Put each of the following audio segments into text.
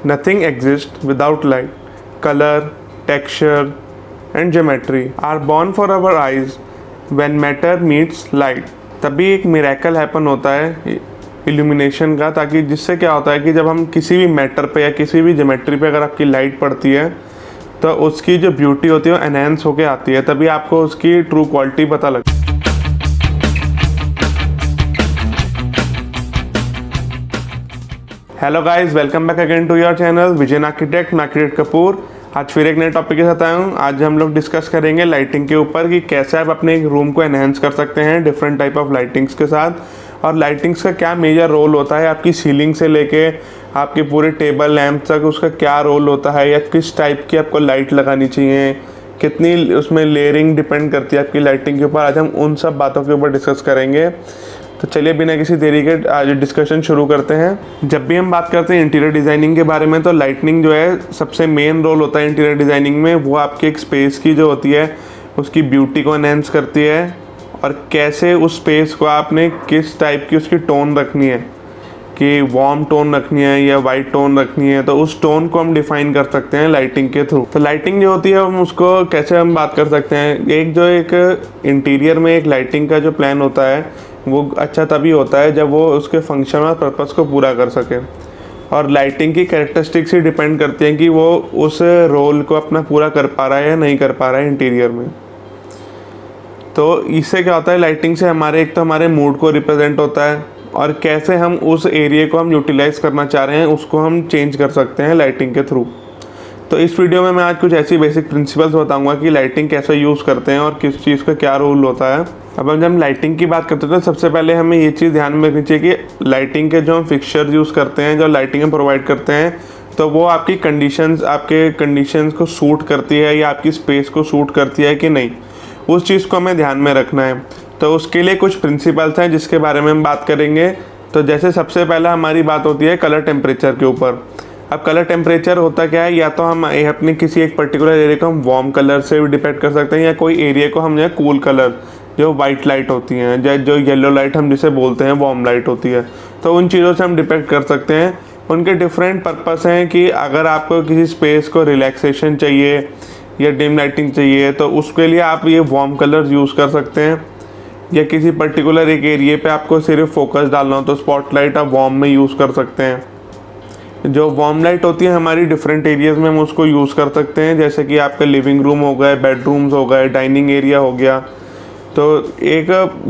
Nothing exists without light. Color, texture, and geometry are born for our eyes when matter meets light. तभी एक miracle happen होता है illumination का, ताकि जिससे क्या होता है कि जब हम किसी भी मैटर पे या किसी भी ज्योमेट्री पे अगर आपकी लाइट पड़ती है तो उसकी जो ब्यूटी होती है वो एनहेंस होके आती है, तभी आपको उसकी ट्रू क्वालिटी पता लगती है। Hello guys, welcome back again to your channel vision architect. मैं आर्किटेक्ट कपूर आज फिर एक नए टॉपिक के साथ आया हूँ। आज हम लोग डिस्कस करेंगे लाइटिंग के ऊपर कि कैसे आप अपने एक रूम को एनहेंस कर सकते हैं डिफरेंट टाइप ऑफ लाइटिंग्स के साथ, और लाइटिंग्स का क्या मेजर रोल होता है आपकी सीलिंग से लेके आपके पूरे टेबल लैंप तक, उसका क्या रोल होता है या किस टाइप की आपको लाइट लगानी चाहिए, कितनी उसमें लेयरिंग डिपेंड करती है आपकी लाइटिंग के ऊपर। आज हम उन सब बातों के ऊपर डिस्कस करेंगे। तो चलिए बिना किसी देरी के आज डिस्कशन शुरू करते हैं। जब भी हम बात करते हैं इंटीरियर डिज़ाइनिंग के बारे में, तो लाइटनिंग जो है सबसे मेन रोल होता है इंटीरियर डिज़ाइनिंग में। वो आपके एक स्पेस की जो होती है उसकी ब्यूटी को एनहेंस करती है, और कैसे उस स्पेस को आपने किस टाइप की उसकी टोन रखनी है, कि वार्म टोन रखनी है या वाइट टोन रखनी है, तो उस टोन को हम डिफाइन कर सकते हैं लाइटिंग के थ्रू। तो लाइटिंग जो होती है हम उसको कैसे हम बात कर सकते हैं। एक इंटीरियर में एक लाइटिंग का जो प्लान होता है वो अच्छा तभी होता है जब वो उसके फंक्शन और पर्पस को पूरा कर सके, और लाइटिंग की कैरेक्टरिस्टिक्स ही डिपेंड करती हैं कि वो उस रोल को अपना पूरा कर पा रहा है या नहीं कर पा रहा है इंटीरियर में। तो इससे क्या होता है, लाइटिंग से हमारे एक तो हमारे मूड को रिप्रेजेंट होता है, और कैसे हम उस एरिया को हम यूटिलाइज करना चाह रहे हैं उसको हम चेंज कर सकते हैं लाइटिंग के थ्रू। तो इस वीडियो में मैं आज कुछ ऐसी बेसिक प्रिंसिपल्स बताऊंगा कि लाइटिंग कैसे यूज़ करते हैं और किस चीज़ का क्या रोल होता है। अब जब हम लाइटिंग की बात करते हैं तो सबसे पहले हमें ये चीज़ ध्यान में रखनी चाहिए कि लाइटिंग के जो हम फिक्सचर यूज़ करते हैं, जो लाइटिंग हम प्रोवाइड करते हैं, तो वो आपकी आपके कंडीशंस को सूट करती है या आपकी स्पेस को सूट करती है कि नहीं, उस चीज़ को हमें ध्यान में रखना है। तो उसके लिए कुछ प्रिंसिपल्स हैं जिसके बारे में हम बात करेंगे। तो जैसे सबसे पहला हमारी बात होती है कलर टेम्परेचर के ऊपर। अब कलर टेम्परेचर होता क्या है, या तो हम अपने किसी एक पर्टिकुलर एरिया को हम वार्म कलर से भी डिपेक्ट कर सकते हैं, या कोई एरिया को हम जो है कूल कलर, जो वाइट लाइट होती हैं, जो येलो लाइट हम जिसे बोलते हैं वार्म लाइट होती है, तो उन चीज़ों से हम डिपेक्ट कर सकते हैं। उनके डिफरेंट पर्पस हैं कि अगर आपको किसी स्पेस को रिलैक्सेशन चाहिए या डिम लाइटिंग चाहिए तो उसके लिए आप ये वार्म कलर्स यूज़ कर सकते हैं, या किसी पर्टिकुलर एक एरिया पे आपको सिर्फ फोकस डालना हो तो स्पॉटलाइट आप वार्म में यूज़ कर सकते हैं। जो वार्म लाइट होती है हमारी डिफरेंट एरियाज़ में हम उसको यूज़ कर सकते हैं, जैसे कि आपके लिविंग रूम हो गए, बेडरूम्स हो गए, डाइनिंग एरिया हो गया। तो एक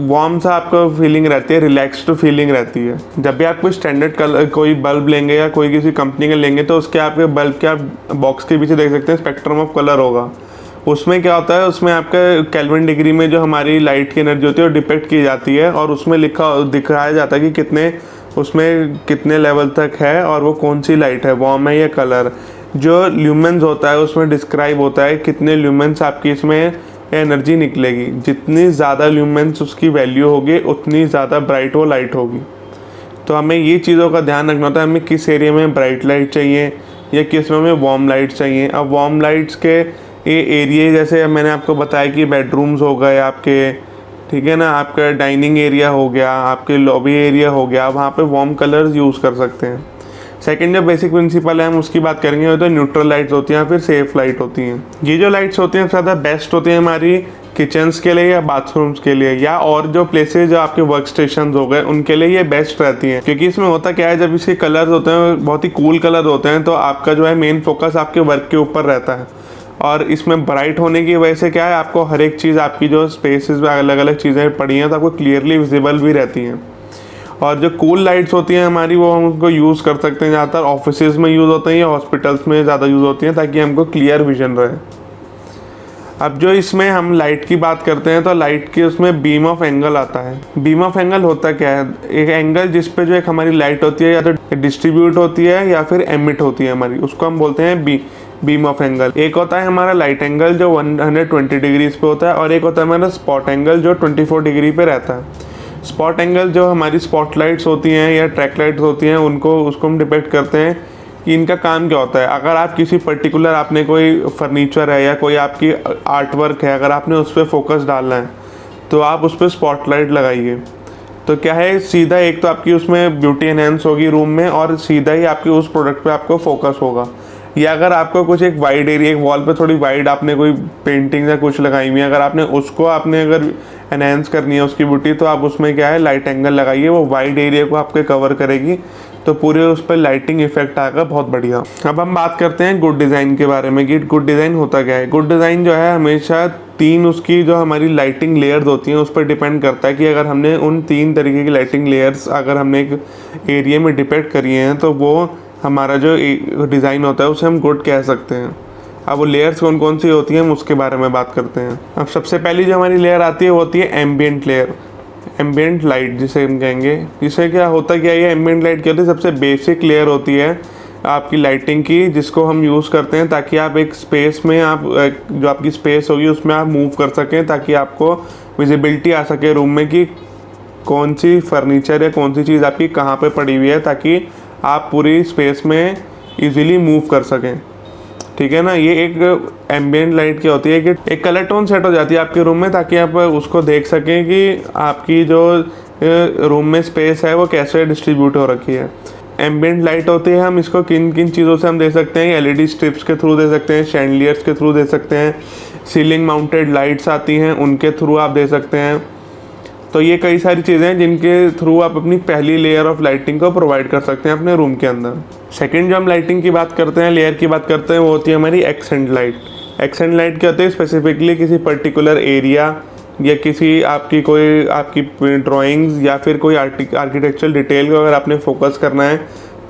वार्म सा आपको फीलिंग रहती है, रिलैक्स्ड फीलिंग रहती है। जब भी आप कोई स्टैंडर्ड कलर कोई बल्ब लेंगे या कोई किसी कंपनी के लेंगे तो उसके आपके बल्ब के आप बॉक्स के पीछे देख सकते हैं स्पेक्ट्रम ऑफ कलर होगा। उसमें क्या होता है, उसमें आपका केल्विन डिग्री में जो हमारी लाइट की एनर्जी होती है वो डिपेक्ट की जाती है, और उसमें दिखाया जाता है कि उसमें कितने लेवल तक है और वो कौन सी लाइट है, वार्म है या कलर। जो ल्यूमेंस होता है उसमें डिस्क्राइब होता है कितने ल्यूमेंस आपकी इसमें एनर्जी निकलेगी। जितनी ज़्यादा ल्यूमेंस उसकी वैल्यू होगी उतनी ज़्यादा ब्राइट वो लाइट होगी। तो हमें ये चीज़ों का ध्यान रखना होता है, हमें किस एरिया में ब्राइट लाइट चाहिए या किस में हमें वार्म लाइट चाहिए। अब वार्म लाइट्स के ये एरिया जैसे मैंने आपको बताया कि बेडरूम्स हो गए आपके, ठीक है ना, आपका डाइनिंग एरिया हो गया, आपके लॉबी एरिया हो गया, वहाँ पे वार्म कलर्स यूज़ कर सकते हैं। सेकंड जो बेसिक प्रिंसिपल है हम उसकी बात करेंगे, वो तो न्यूट्रल लाइट्स होती हैं, फिर सेफ लाइट होती हैं। ये जो लाइट्स होती हैं ज़्यादा बेस्ट होती हैं हमारी किचन्स के लिए या बाथरूम्स के लिए, या और जो प्लेसेस जो आपके वर्क स्टेशन हो गए उनके लिए ये बेस्ट रहती हैं। क्योंकि इसमें होता क्या है, जब इसके कलर्स होते हैं बहुत ही कूल कलर होते हैं, तो आपका जो है मेन फोकस आपके वर्क के ऊपर रहता है, और इसमें ब्राइट होने की वजह से क्या है, आपको हर एक चीज़ आपकी जो स्पेसेस में अलग अलग चीज़ें पड़ी हैं तो आपको क्लियरली विजिबल भी रहती हैं। और जो कूल लाइट्स होती हैं हमारी वो हम उनको यूज़ कर सकते हैं, ज़्यादातर ऑफिसेज में यूज़ होते हैं या हॉस्पिटल्स में ज़्यादा यूज़ होती हैं, ताकि हमको क्लियर विजन रहे। अब जो इसमें हम लाइट की बात करते हैं तो लाइट के उसमें बीम ऑफ एंगल आता है। बीम ऑफ एंगल होता क्या है, एक एंगल जिस पे जो एक हमारी लाइट होती है या तो डिस्ट्रीब्यूट होती है या फिर एमिट होती है हमारी, उसको हम बोलते हैं बीम ऑफ एंगल। एक होता है हमारा लाइट एंगल जो 120 डिग्रीज पे होता है, और एक होता है हमारा स्पॉट एंगल जो 24 डिग्री पे रहता है। स्पॉट एंगल जो हमारी स्पॉट लाइट्स होती हैं या ट्रैक लाइट्स होती हैं उसको हम डिपेक्ट करते हैं कि इनका काम क्या होता है। अगर आप किसी पर्टिकुलर आपने कोई फर्नीचर है या कोई आपकी आर्ट वर्क है, अगर आपने उस पर फोकस डालना है तो आप उस पर स्पॉट लाइट लगाइए। तो क्या है, सीधा एक तो आपकी उसमें ब्यूटी एनहेंस होगी रूम में, और सीधा ही आपके उस प्रोडक्ट पे आपको फोकस होगा। या अगर आपको कुछ एक वाइड एरिया, एक वॉल पे थोड़ी वाइड आपने कोई पेंटिंग या कुछ लगाई हुई है, अगर आपने उसको अगर एनहेंस करनी है उसकी ब्यूटी, तो आप उसमें क्या है, लाइट एंगल लगाइए, वो वाइड एरिया को आपके कवर करेगी, तो पूरे उस पर लाइटिंग इफेक्ट आएगा बहुत बढ़िया। अब हम बात करते हैं गुड डिज़ाइन के बारे में कि गुड डिज़ाइन होता क्या है। गुड डिज़ाइन जो है हमेशा 3 उसकी जो हमारी लाइटिंग लेयर्स होती हैं उस पर डिपेंड करता है कि अगर हमने उन 3 तरीके की लाइटिंग लेयर्स अगर हमने एक एरिया में डिपेक्ट करी हैं, तो वो हमारा जो डिज़ाइन होता है उसे हम गुड कह सकते हैं। अब वो लेयर्स कौन कौन सी होती हैं हम उसके बारे में बात करते हैं। अब सबसे पहली जो हमारी लेयर आती है वो होती है एम्बियंट लेयर, एम्बियंट लाइट जिसे हम कहेंगे। जिससे क्या होता क्या है, एम्बियंट लाइट क्या होती है, सबसे बेसिक लेयर होती है आपकी लाइटिंग की, जिसको हम यूज़ करते हैं ताकि आप एक स्पेस में आप जो आपकी स्पेस होगी उसमें आप मूव कर सकें, ताकि आपको विजिबिलिटी आ सके रूम में कि कौन सी फर्नीचर या कौन सी चीज़ आपकी कहाँ पे पड़ी हुई है, ताकि आप पूरी स्पेस में इजीली मूव कर सकें। ठीक है ना। ये एक एम्बियंट लाइट क्या होती है कि एक कलर टोन सेट हो जाती है आपके रूम में, ताकि आप उसको देख सकें कि आपकी जो रूम में स्पेस है वो कैसे डिस्ट्रीब्यूट हो रखी है। एम्बियंट लाइट होती है, हम इसको किन किन चीज़ों से हम दे सकते हैं, एलईडी स्ट्रिप्स के थ्रू दे सकते हैं, शैंडलियर्स के थ्रू दे सकते हैं, सीलिंग माउंटेड लाइट्स आती हैं उनके थ्रू आप दे सकते हैं। तो ये कई सारी चीज़ें हैं जिनके थ्रू आप अपनी पहली लेयर ऑफ लाइटिंग को प्रोवाइड कर सकते हैं अपने रूम के अंदर। सेकंड जो हम लाइटिंग की बात करते हैं, लेयर की बात करते हैं, वो होती है हमारी एक्सेंट लाइट। एक्सेंट लाइट क्या होती है, स्पेसिफिकली किसी पर्टिकुलर एरिया या किसी आपकी ड्राइंग्स या फिर कोई आर्किटेक्चरल डिटेल को अगर आपने फोकस करना है,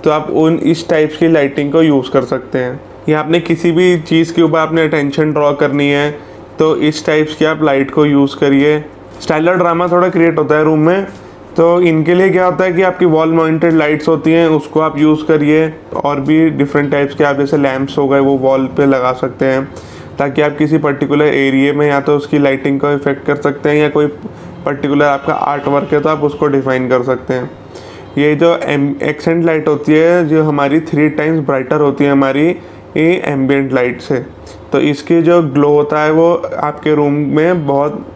तो आप इस टाइप्स की लाइटिंग को यूज़ कर सकते हैं। या आपने किसी भी चीज़ के ऊपर आपने अटेंशन ड्रॉ करनी है, तो इस टाइप्स की आप लाइट को यूज़ करिए। स्टाइलर ड्रामा थोड़ा क्रिएट होता है रूम में, तो इनके लिए क्या होता है कि आपकी वॉल माउंटेड लाइट्स होती हैं, उसको आप यूज़ करिए। और भी डिफरेंट टाइप्स के आप जैसे लैंप्स हो गए वो वॉल पे लगा सकते हैं, ताकि आप किसी पर्टिकुलर एरिया में या तो उसकी लाइटिंग को इफेक्ट कर सकते हैं, या कोई पर्टिकुलर आपका आर्ट वर्क है तो आप उसको डिफाइन कर सकते हैं। ये जो एक्सेंट लाइट होती है जो हमारी 3 टाइम्स ब्राइटर होती है हमारी ये एम्बियंट लाइट से, तो इसकी जो ग्लो होता है वो आपके रूम में बहुत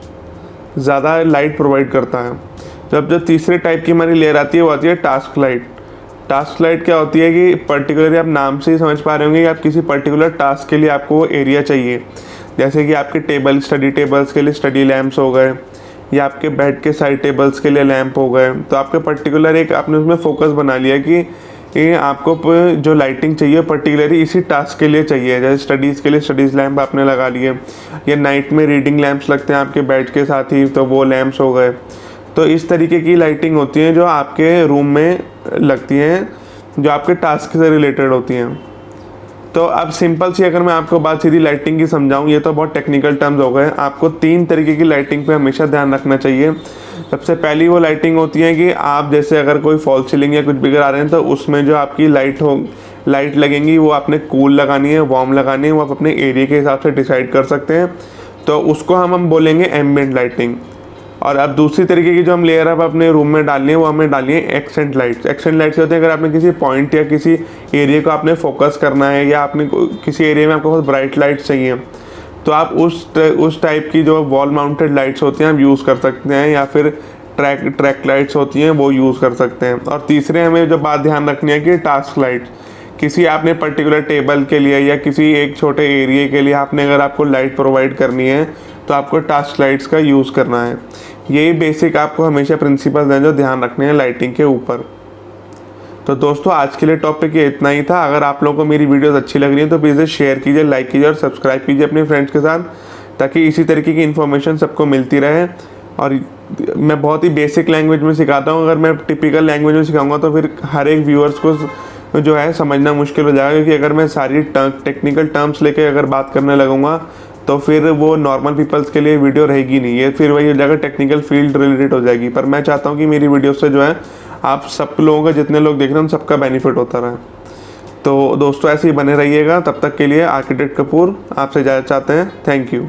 ज़्यादा लाइट प्रोवाइड करता है। जब जो तीसरे टाइप की हमारी लेयर आती है वो आती है टास्क लाइट। टास्क लाइट क्या होती है कि पर्टिकुलरली आप नाम से ही समझ पा रहे होंगे कि आप किसी पर्टिकुलर टास्क के लिए आपको वो एरिया चाहिए। जैसे कि आपके स्टडी टेबल्स के लिए स्टडी लैंप्स हो गए, या आपके बेड के साइड टेबल्स के लिए लैंप हो गए। तो आपके पर्टिकुलर एक आपने उसमें फोकस बना लिया कि ये आपको जो लाइटिंग चाहिए पर्टिकुलरली इसी टास्क के लिए चाहिए। जैसे स्टडीज़ के लिए स्टडीज़ लैंप आपने लगा लिए, या नाइट में रीडिंग लैंप्स लगते हैं आपके बेड के साथ ही, तो वो लैंप्स हो गए। तो इस तरीके की लाइटिंग होती है जो आपके रूम में लगती हैं, जो आपके टास्क से रिलेटेड होती हैं। तो अब सिंपल सी अगर मैं आपको बात सीधी लाइटिंग की समझाऊं, ये तो बहुत टेक्निकल टर्म्स हो गए। आपको 3 तरीके की लाइटिंग पे हमेशा ध्यान रखना चाहिए। सबसे पहली वो लाइटिंग होती है कि आप जैसे अगर कोई फॉल सीलिंग या कुछ भी करा रहे हैं, तो उसमें जो आपकी लाइट लगेंगी वो आपने कूल लगानी है, वार्म लगानी है, वो आप अपने एरिया के हिसाब से डिसाइड कर सकते हैं। तो उसको हम बोलेंगे एम्बियंट लाइटिंग। और अब दूसरी तरीके की जो हम लेयर अब अपने रूम में डालनी है वो हमें डालनी है एक्सेंट लाइट्स। एक्सेंट लाइट्स होते हैं अगर आपने किसी पॉइंट या किसी एरिया को आपने फोकस करना है, या आपने किसी एरिया में आपको बहुत ब्राइट लाइट्स चाहिए, तो आप उस टाइप की जो वॉल माउंटेड लाइट्स होती हैं आप यूज़ कर सकते हैं, या फिर ट्रैक लाइट्स होती हैं वो यूज़ कर सकते हैं। और तीसरे हमें जो बात ध्यान रखनी है कि टास्क लाइट्स, किसी आपने पर्टिकुलर टेबल के लिए या किसी एक छोटे एरिया के लिए अगर आपको लाइट प्रोवाइड करनी है, तो आपको टास्क लाइट्स का यूज़ करना है। यही बेसिक आपको हमेशा प्रिंसिपल्स हैं जो ध्यान रखने हैं लाइटिंग के ऊपर। तो दोस्तों आज के लिए टॉपिक ये इतना ही था। अगर आप लोगों को मेरी वीडियोस अच्छी लग रही हैं तो प्लीज़ शेयर कीजिए, लाइक कीजिए और सब्सक्राइब कीजिए अपने फ्रेंड्स के साथ, ताकि इसी तरीके की इन्फॉर्मेशन सबको मिलती रहे। और मैं बहुत ही बेसिक लैंग्वेज में सिखाता हूँ। अगर मैं टिपिकल लैंग्वेज में सिखाऊंगा तो फिर हर एक व्यूअर्स को जो है समझना मुश्किल हो जाएगा, क्योंकि अगर मैं सारी टेक्निकल टर्म्स लेके अगर बात करने लगूंगा तो फिर वो नॉर्मल पीपल्स के लिए वीडियो रहेगी नहीं, ये फिर वही हो जाएगा टेक्निकल फील्ड रिलेटेड हो जाएगी। पर मैं चाहता हूँ कि मेरी वीडियो से जो है आप सब लोगों का, जितने लोग देख रहे हैं उन सबका बेनिफिट होता रहे। तो दोस्तों ऐसे ही बने रहिएगा। तब तक के लिए आर्किटेक्ट कपूर आपसे इजाज़त चाहते हैं। Thank you.